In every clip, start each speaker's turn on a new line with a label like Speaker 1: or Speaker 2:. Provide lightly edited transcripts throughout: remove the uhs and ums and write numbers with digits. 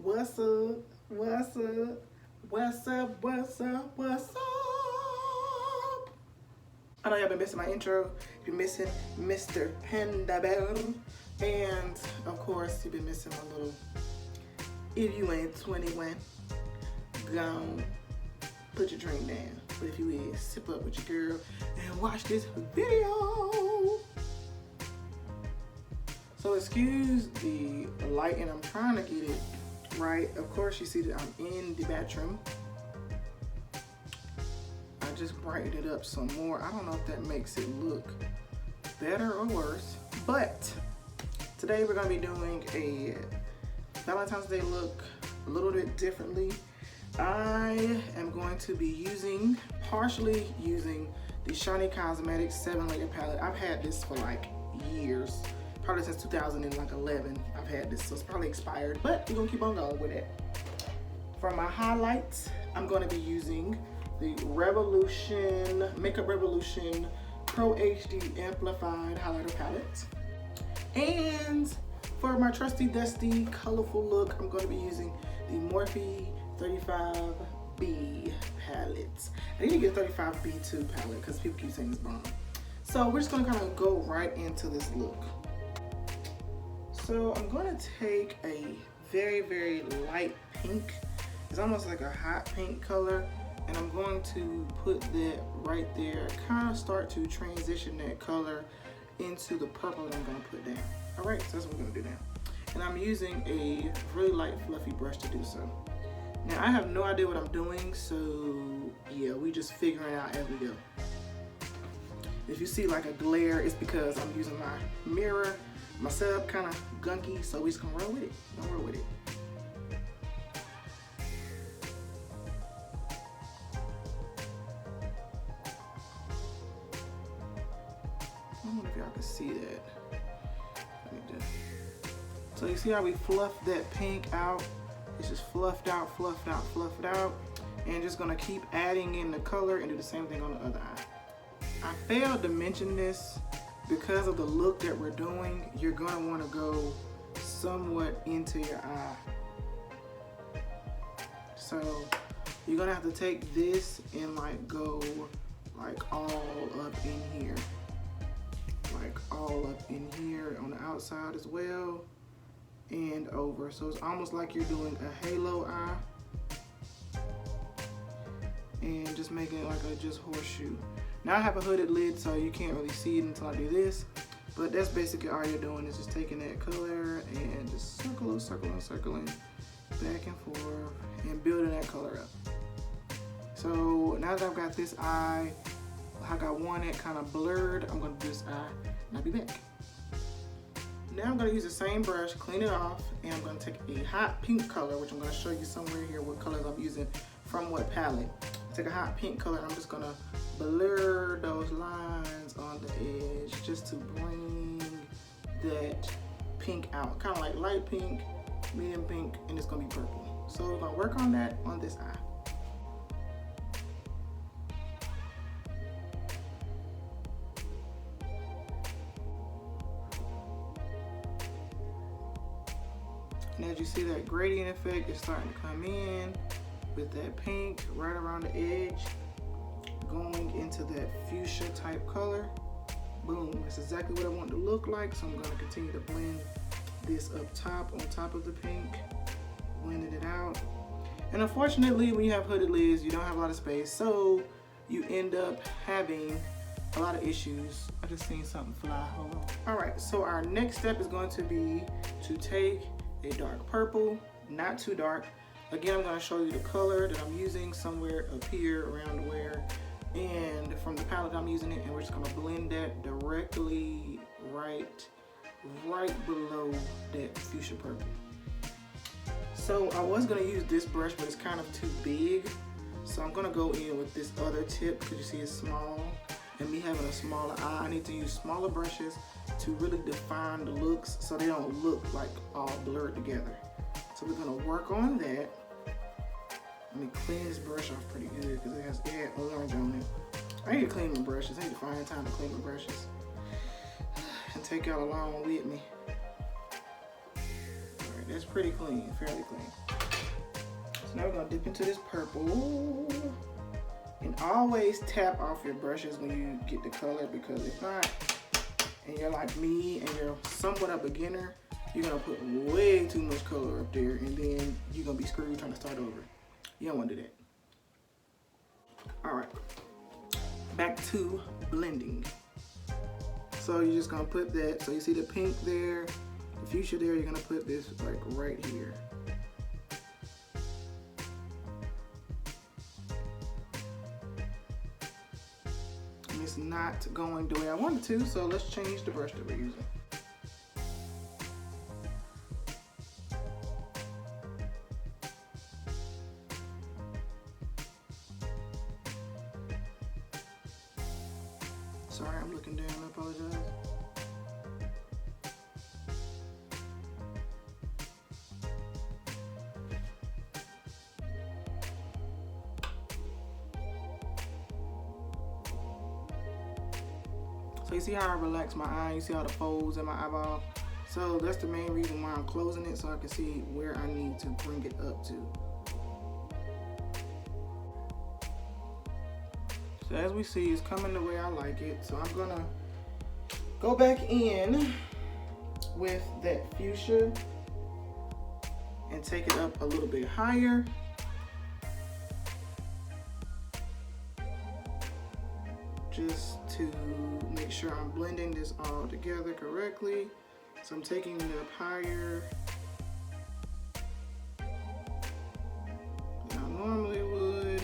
Speaker 1: What's up? What's up? What's up? What's up? What's up? I know y'all been missing my intro. You've been missing Mr. Panda Bear. And of course, you've been missing my little if you ain't 21, gone, put your drink down. But if you is, sip up with your girl and watch this video. So excuse the lighting, I'm trying to get it right. Of course, you see that I'm in the bathroom. I just brightened it up some more. I don't know if that makes it look better or worse, but today we're gonna be doing a Valentine's Day look a little bit differently. I am going to be partially using the Shiny Cosmetics 7-layer palette. I've had this for like years. Probably since 2011 I've had this, so it's probably expired, but we're gonna keep on going with it. For my highlights, I'm gonna be using the Makeup Revolution Pro HD Amplified Highlighter Palette. And for my trusty dusty colorful look, I'm gonna be using the Morphe 35B palette. I need to get 35B2 palette because people keep saying it's bomb. So we're just gonna kind of go right into this look. So I'm gonna take a very, very light pink. It's almost like a hot pink color. And I'm going to put that right there, kind of start to transition that color into the purple that I'm gonna put down. All right, so that's what we're gonna do now. And I'm using a really light, fluffy brush to do so. Now I have no idea what I'm doing, so yeah, we just figuring it out as we go. If you see like a glare, it's because I'm using my mirror. My setup kind of gunky, so we just gonna roll with it. Roll with it. I don't know if y'all can see that. So you see how we fluffed that pink out? It's just fluffed out, fluffed out, fluffed out. And just gonna keep adding in the color and do the same thing on the other eye. I failed to mention this. Because of the look that we're doing, you're gonna wanna go somewhat into your eye. So you're gonna have to take this and like go like all up in here. Like all up in here on the outside as well and over. So it's almost like you're doing a halo eye and just making it like a just horseshoe. Now I have a hooded lid, so you can't really see it until I do this. But that's basically all you're doing is just taking that color and just circling back and forth and building that color up. So now that I've got this eye, I got one that kind of blurred, I'm gonna do this eye and I'll be back. Now I'm gonna use the same brush, clean it off, and I'm gonna take a hot pink color, which I'm gonna show you somewhere here what colors I'm using from what palette. Take a hot pink color and I'm just gonna blur those lines on the edge just to bring that pink out. Kind of like light pink, medium pink, and it's gonna be purple. So we're gonna work on that on this eye. And as you see, that gradient effect is starting to come in with that pink right around the edge, going into that fuchsia type color. Boom, that's exactly what I want it to look like. So I'm gonna continue to blend this up top on top of the pink, blending it out. And unfortunately, when you have hooded lids, you don't have a lot of space, so you end up having a lot of issues. I just seen something fly, hold on. All right, so our next step is going to be to take a dark purple, not too dark. Again, I'm gonna show you the color that I'm using somewhere up here around where, and from the palette I'm using it, and we're just gonna blend that directly right below that fuchsia purple. So I was gonna use this brush, but it's kind of too big. So I'm gonna go in with this other tip because you see it's small, and me having a smaller eye, I need to use smaller brushes to really define the looks so they don't look like all blurred together. So we're gonna work on that. Let me clean this brush off pretty good because it had orange on it. I need to clean my brushes. I need to find time to clean my brushes and take y'all along with me. All right, that's pretty clean, fairly clean. So now we're gonna dip into this purple. And always tap off your brushes when you get the color, because if not, and you're like me and you're somewhat a beginner, you're gonna put way too much color up there and then you're gonna be screwed trying to start over. You don't wanna do that. All right, back to blending. So you're just gonna put that, so you see the pink there, the fuchsia there, you're gonna put this like right here. And it's not going the way I wanted to, so let's change the brush that we're using. Sorry, I'm looking down, I apologize. So you see how I relax my eye, you see how the folds in my eyeball? So that's the main reason why I'm closing it, so I can see where I need to bring it up to. So as we see, it's coming the way I like it. So I'm gonna go back in with that fuchsia and take it up a little bit higher. Just to make sure I'm blending this all together correctly. So I'm taking it up higher than I normally would.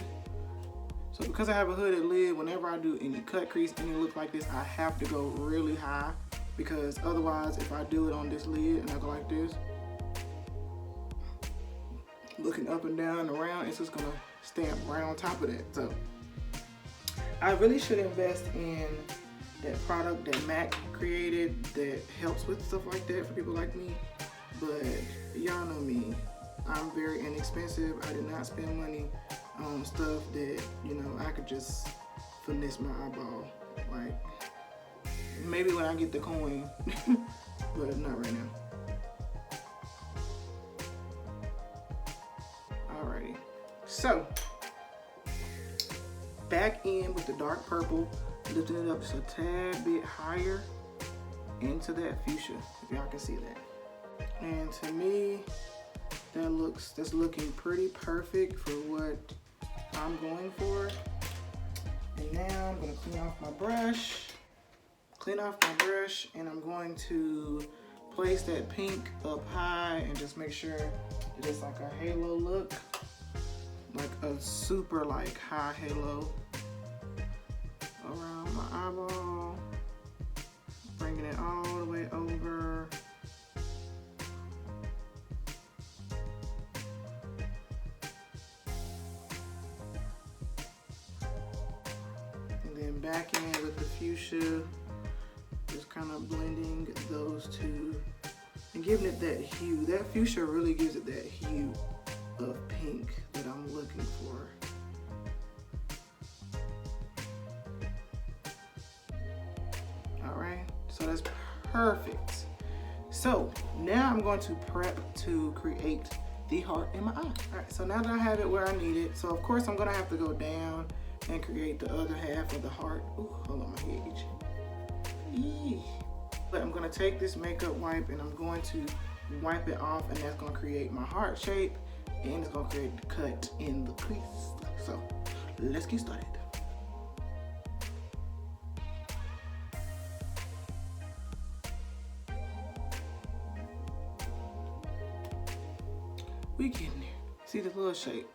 Speaker 1: So because I have a hooded lid, whenever I do any cut crease, any look like this, I have to go really high, because otherwise if I do it on this lid and I go like this, looking up and down and around, it's just gonna stamp right on top of that. So I really should invest in that product that MAC created that helps with stuff like that for people like me. But y'all know me, I'm very inexpensive. I did not spend money on stuff that, you know, I could just finesse my eyeball. Like, maybe when I get the coin, but not right now. Alrighty, so back in with the dark purple, lifting it up just a tad bit higher into that fuchsia, if y'all can see that. And to me, that's looking pretty perfect for what I'm going for. And now I'm gonna clean off my brush, and I'm going to place that pink up high and just make sure that it's like a halo look, like a super like high halo around my eyeball, bringing it all the way over. And then back in with the fuchsia, just kind of blending those two and giving it that hue. That fuchsia really gives it that hue of pink that I'm looking for. So that's perfect. So now I'm going to prep to create the heart in my eye. All right, so now that I have it where I need it, so of course I'm gonna have to go down and create the other half of the heart. Ooh, hold on, my head itchy. But I'm gonna take this makeup wipe and I'm going to wipe it off, and that's gonna create my heart shape, and it's gonna create the cut in the crease. So let's get started. We getting there. See the little shape?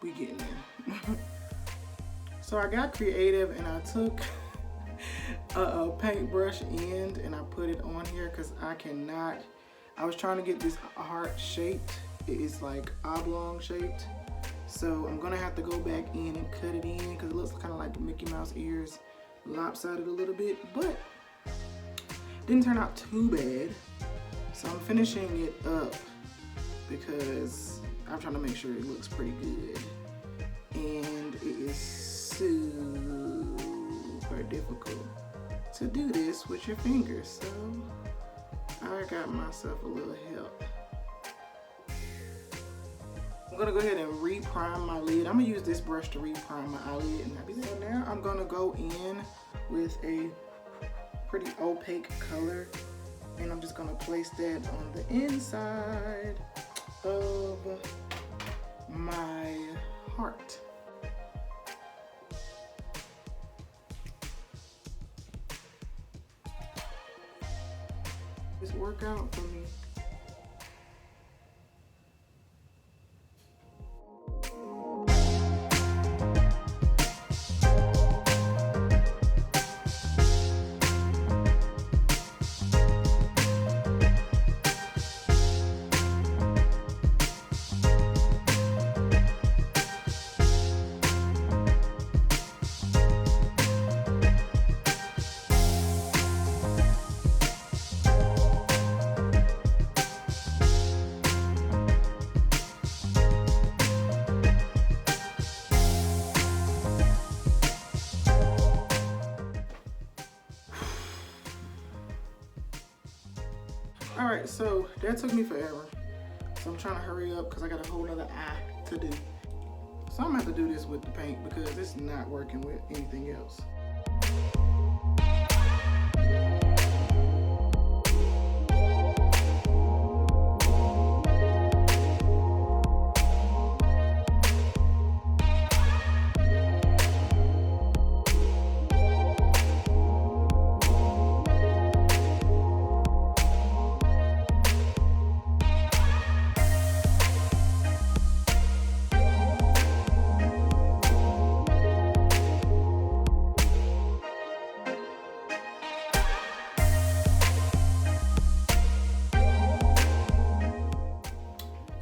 Speaker 1: We getting there. So I got creative and I took a paintbrush end and I put it on here because I was trying to get this heart shaped. It is like oblong shaped. So I'm gonna have to go back in and cut it in because it looks kind of like Mickey Mouse ears, lopsided a little bit, but didn't turn out too bad. So I'm finishing it up because I'm trying to make sure it looks pretty good. And it is super difficult to do this with your fingers. So I got myself a little help. I'm gonna go ahead and re-prime my lid. I'm gonna use this brush to re-prime my eyelid, and that'll be that. Now I'm gonna go in with a pretty opaque color, and I'm just gonna place that on the inside of my heart. Just work out for me. All right, so that took me forever. So I'm trying to hurry up because I got a whole other eye to do. So I'm gonna have to do this with the paint because it's not working with anything else.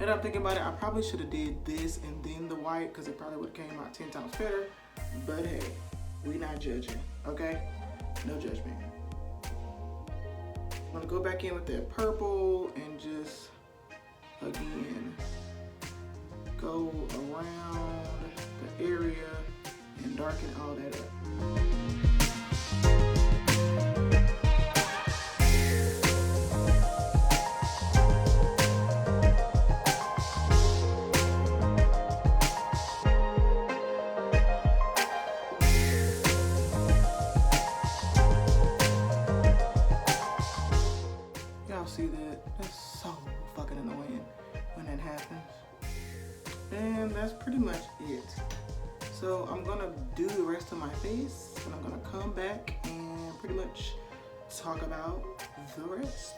Speaker 1: Now I'm thinking about it, I probably should have did this and then the white because it probably would have came out 10 times better. But hey, we not judging, okay? No judgment. I'm gonna go back in with that purple and just, again, go around the area and darken all that up. See that? That's so fucking annoying when that happens. And that's pretty much it. So I'm gonna do the rest of my face and I'm gonna come back and pretty much talk about the rest.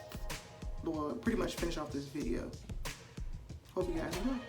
Speaker 1: Well, pretty much finish off this video. Hope you guys enjoy.